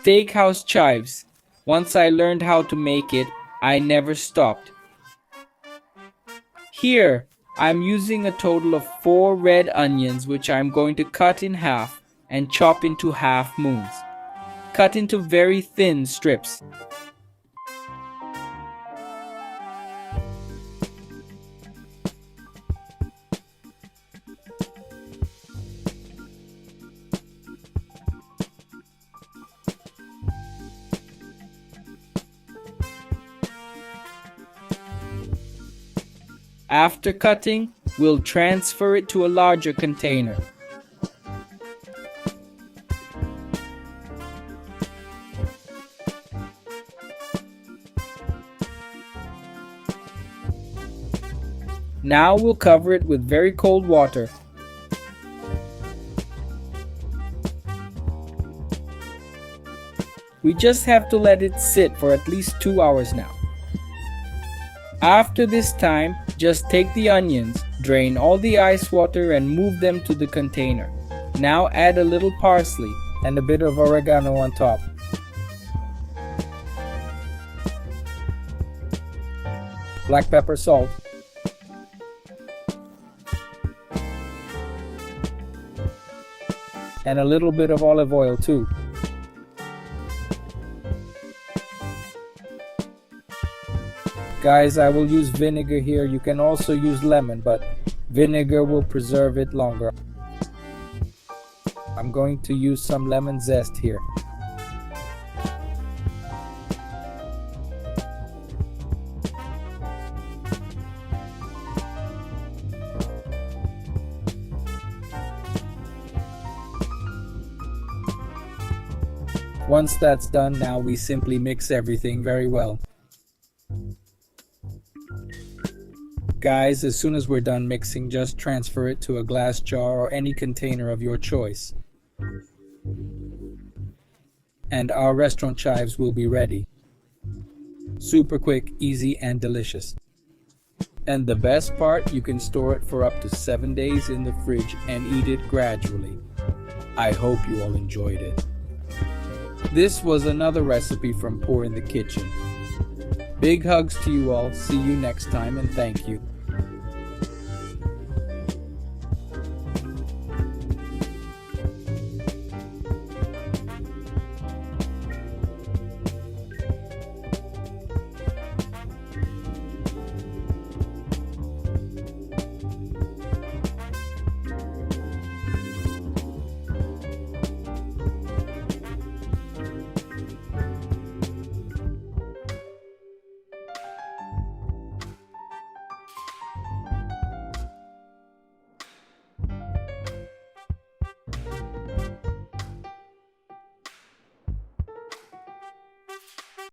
Steakhouse chives. Once I learned how to make it, I never stopped. Here, I'm using a total of 4 red onions which I'm going to cut in half and chop into half moons. Cut into very thin strips. After cutting, we'll transfer it to a larger container. Now we'll cover it with very cold water. We just have to let it sit for at least 2 hours now. After this time, just take the onions, drain all the ice water and move them to the container. Now add a little parsley and a bit of oregano on top. Black pepper, salt. And a little bit of olive oil too. Guys, I will use vinegar here. You can also use lemon, but vinegar will preserve it longer. I'm going to use some lemon zest here. Once that's done, now we simply mix everything very well. Guys, as soon as we're done mixing, just transfer it to a glass jar or any container of your choice. And our restaurant chives will be ready. Super quick, easy, and delicious. And the best part, you can store it for up to 7 days in the fridge and eat it gradually. I hope you all enjoyed it. This was another recipe from Pour in the Kitchen. Big hugs to you all. See you next time and thank you.